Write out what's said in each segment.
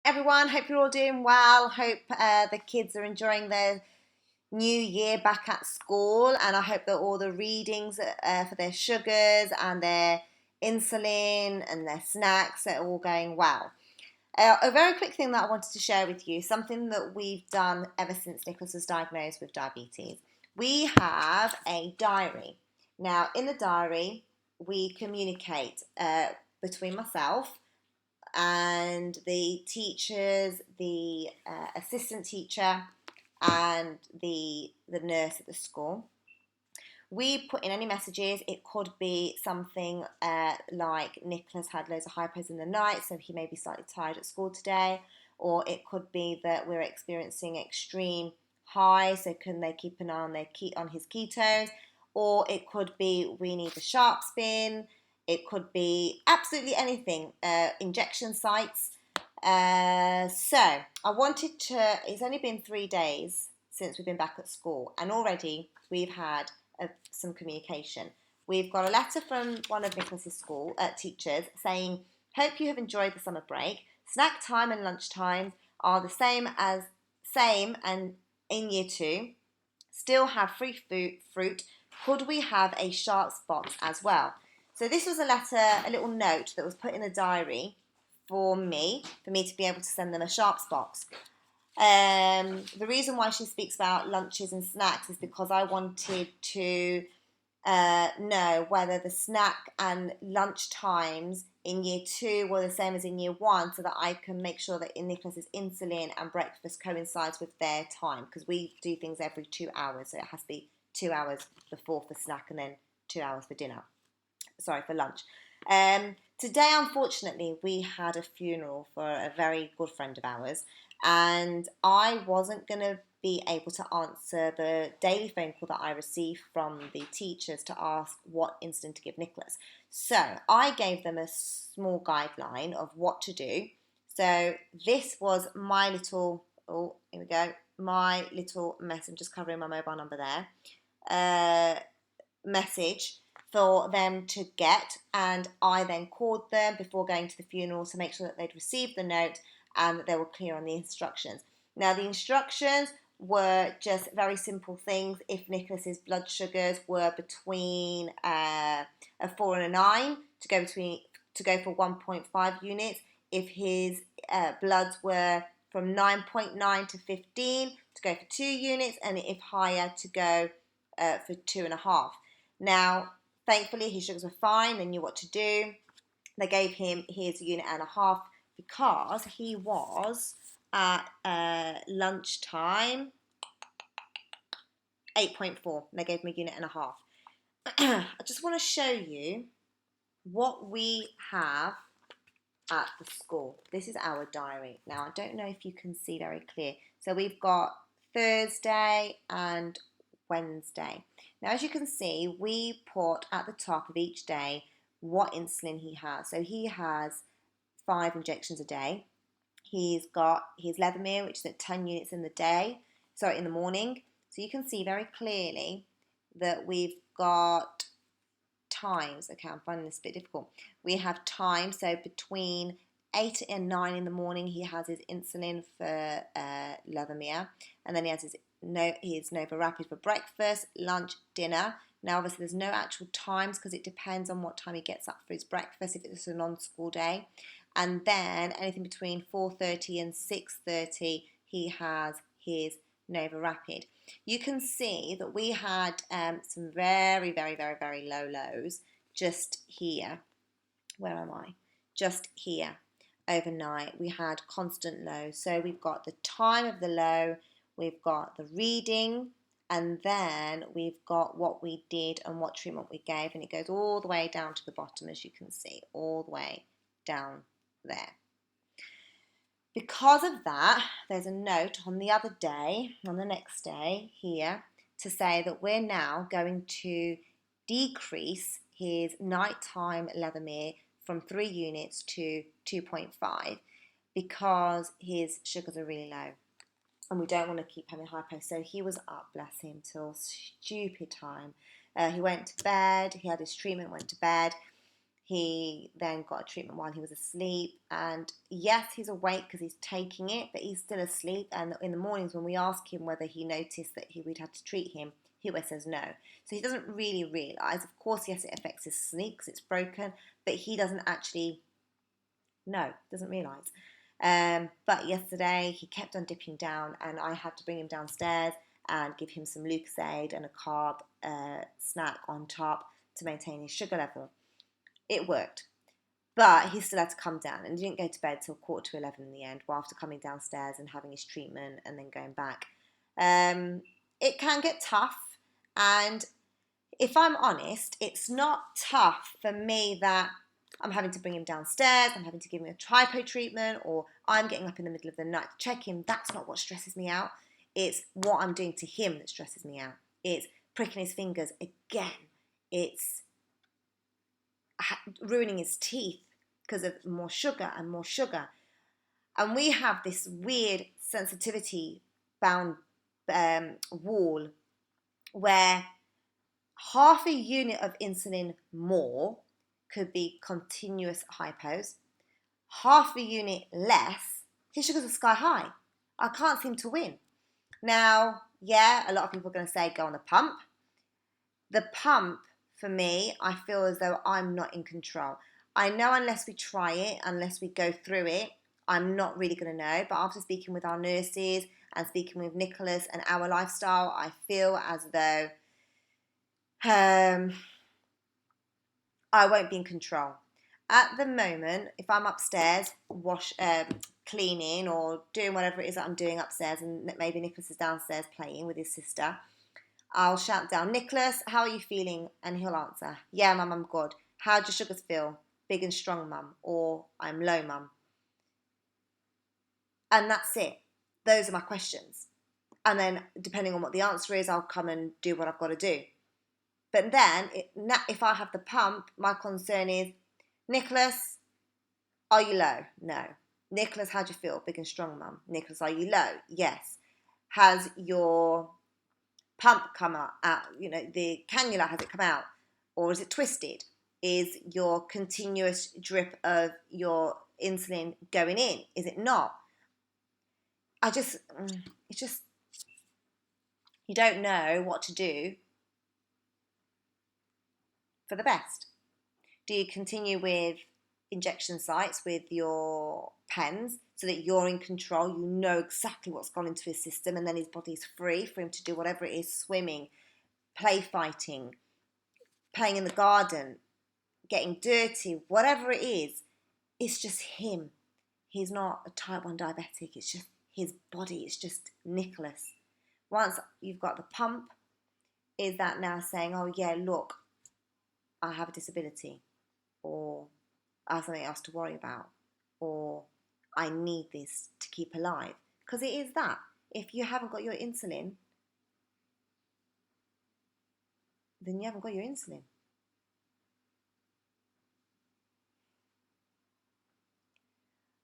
everyone. Hope you're all doing well. Hope the kids are enjoying their new year back at school, and I hope that all the readings for their sugars and their insulin and their snacks are all going well. A very quick thing that I wanted to share with you, something that we've done ever since Nicholas was diagnosed with diabetes. We have a diary. Now, in the diary, we communicate between myself and the teachers, the assistant teacher, and the nurse at the school. We put in any messages. It could be something like Nicholas had loads of hypos in the night, so he may be slightly tired at school today. Or it could be that we're experiencing extreme highs, so can they keep an eye on his ketones? Or it could be we need a sharp spin. It could be absolutely anything, injection sites. So I wanted to, it's only been 3 days since we've been back at school, and already we've had some communication. We've got a letter from one of Nicholas's school teachers saying, hope you have enjoyed the summer break. Snack time and lunch times are the same and in year 2. Still have free fruit. Could we have a sharps box as well? So this was a letter, a little note that was put in a diary for me to be able to send them a sharps box. The reason why she speaks about lunches and snacks is because I wanted to know whether the snack and lunch times in year 2 were the same as in year 1, so that I can make sure that Nicholas's insulin and breakfast coincides with their time, because we do things every 2 hours, so it has to be 2 hours before for snack and then 2 hours for dinner. Sorry, for lunch. Today, unfortunately, we had a funeral for a very good friend of ours, and I wasn't going to be able to answer the daily phone call that I received from the teachers to ask what insulin to give Nicholas. So I gave them a small guideline of what to do. So this was my little, here we go, my little message. I'm just covering my mobile number there. Message for them to get, and I then called them before going to the funeral to make sure that they'd received the note and that they were clear on the instructions. Now, the instructions were just very simple things. If Nicholas's blood sugars were between a 4 and a 9, to go for 1.5 units. If his bloods were from 9.9 to 15, to go for 2 units, and if higher, to go for 2.5. Now, thankfully, his sugars were fine. They knew what to do. They gave him his 1.5 units because he was at lunchtime 8.4. They gave him 1.5 units. I just want to show you what we have at the school. This is our diary. Now, I don't know if you can see very clear. So we've got Thursday and Wednesday. Now, as you can see, we put at the top of each day what insulin he has. So he has 5 injections a day. He's got his Levemir, which is at 10 units in the morning. So you can see very clearly that we've got times. Okay, I'm finding this a bit difficult. We have times, so between 8 and 9 in the morning, he has his insulin for Levemir, and then he has his Nova Rapid for breakfast, lunch, dinner. Now, obviously, there's no actual times because it depends on what time he gets up for his breakfast, if it's a non-school day. And then anything between 4:30 and 6:30, he has his Nova Rapid. You can see that we had some very, very, very, very low lows just here. Where am I? Just here. Overnight, we had constant lows. So we've got the time of the low, we've got the reading, and then we've got what we did and what treatment we gave, and it goes all the way down to the bottom, as you can see, all the way down there. Because of that, there's a note on the next day here, to say that we're now going to decrease his nighttime Levemir from 3 units to 2.5 because his sugars are really low and we don't want to keep having hypo. So he was up, bless him, till stupid time. He went to bed, he had his treatment, went to bed. He then got a treatment while he was asleep. And yes, he's awake because he's taking it, but he's still asleep. And in the mornings when we ask him whether he noticed that we'd had to treat him, he always says no. So he doesn't really realise. Of course, yes, it affects his sleep because it's broken, but he doesn't actually know, doesn't realise. But yesterday he kept on dipping down, and I had to bring him downstairs and give him some Lucozade and a carb snack on top to maintain his sugar level. It worked, but he still had to come down, and he didn't go to bed till 11:15 in the end, well, after coming downstairs and having his treatment and then going back. It can get tough, and if I'm honest, it's not tough for me that I'm having to bring him downstairs, I'm having to give him a tripo treatment, or I'm getting up in the middle of the night to check him. That's not what stresses me out. It's what I'm doing to him that stresses me out. It's pricking his fingers again. It's ruining his teeth because of more sugar and more sugar. And we have this weird sensitivity bound wall where half a unit of insulin more could be continuous hypos. Half a unit less, his sugars are sky high. I can't seem to win. Now, yeah, a lot of people are going to say go on the pump. The pump, for me, I feel as though I'm not in control. I know unless we try it, unless we go through it, I'm not really going to know. But after speaking with our nurses and speaking with Nicholas and our lifestyle, I feel as though I won't be in control. At the moment, if I'm upstairs cleaning or doing whatever it is that I'm doing upstairs, and maybe Nicholas is downstairs playing with his sister, I'll shout down, Nicholas, how are you feeling? And he'll answer, yeah, Mum, I'm good. How do your sugars feel? Big and strong, Mum, or I'm low, Mum. And that's it. Those are my questions. And then, depending on what the answer is, I'll come and do what I've got to do. But then, if I have the pump, my concern is, Nicholas, are you low? No. Nicholas, how do you feel? Big and strong, Mum. Nicholas, are you low? Yes. Has your pump come out? The cannula, has it come out? Or is it twisted? Is your continuous drip of your insulin going in? Is it not? It's just, you don't know what to do for the best. Do you continue with injection sites with your pens so that you're in control? You know exactly what's gone into his system, and then his body's free for him to do whatever it is, swimming, play fighting, playing in the garden, getting dirty, whatever it is. It's just him. He's not a type 1 diabetic. It's just his body. It's just Nicholas. Once you've got the pump, is that now saying, oh yeah, look, I have a disability, or I have something else to worry about, or I need this to keep alive? Because it is that. If you haven't got your insulin, then you haven't got your insulin.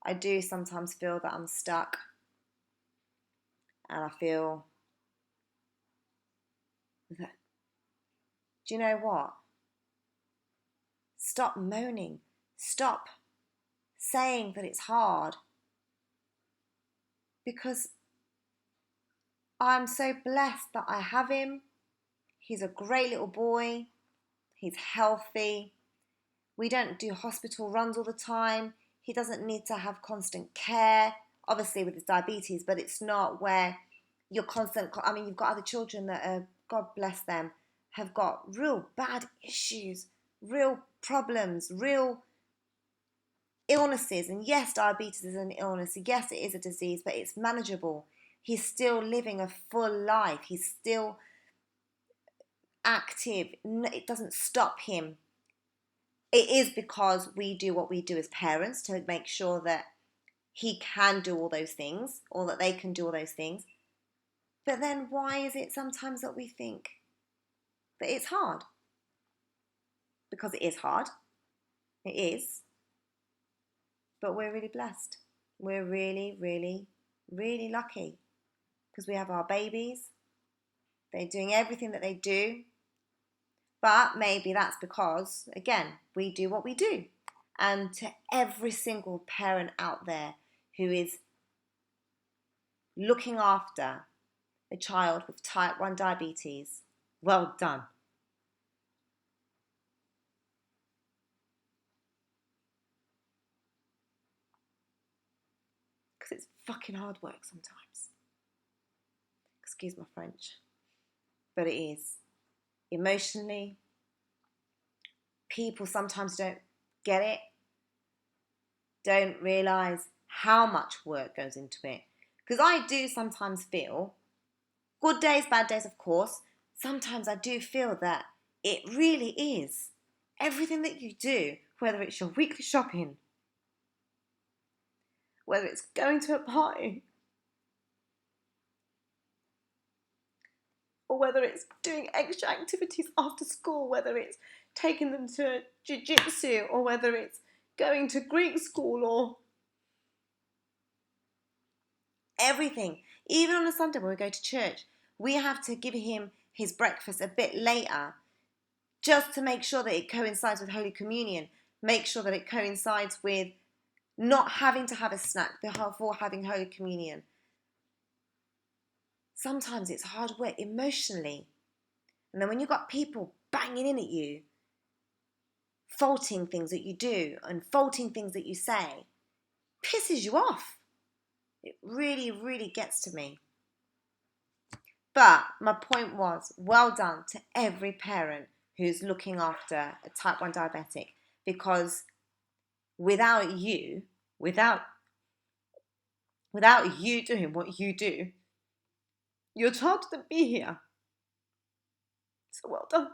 I do sometimes feel that I'm stuck, and I feel that, do you know what? Stop moaning. Stop saying that it's hard, because I'm so blessed that I have him. He's a great little boy. He's healthy. We don't do hospital runs all the time. He doesn't need to have constant care, obviously with his diabetes, but it's not where you're you've got other children that are, God bless them, have got real bad issues, real problems, real illnesses. And yes, diabetes is an illness. Yes, it is a disease, but it's manageable. He's still living a full life. He's still active. It doesn't stop him. It is because we do what we do as parents to make sure that he can do all those things, or that they can do all those things. But then why is it sometimes that we think that it's hard? Because it is hard. It is. But we're really blessed. We're really, really, really lucky, because we have our babies. They're doing everything that they do. But maybe that's because, again, we do what we do. And to every single parent out there who is looking after a child with type 1 diabetes, well done. Because it's fucking hard work sometimes. Excuse my French. But it is. Emotionally, people sometimes don't get it, don't realise how much work goes into it. Because I do sometimes feel, good days, bad days, of course, sometimes I do feel that it really is everything that you do, whether it's your weekly shopping, whether it's going to a party, or whether it's doing extra activities after school, whether it's taking them to jiu-jitsu, or whether it's going to Greek school, or everything. Even on a Sunday when we go to church, we have to give him his breakfast a bit later just to make sure that it coincides with Holy Communion, make sure that it coincides with not having to have a snack before having Holy Communion. Sometimes it's hard work emotionally. And then when you've got people banging in at you, faulting things that you do and faulting things that you say, pisses you off. It really, really gets to me. But my point was, well done to every parent who's looking after a type 1 diabetic, because without you doing what you do, your child wouldn't be here. So well done.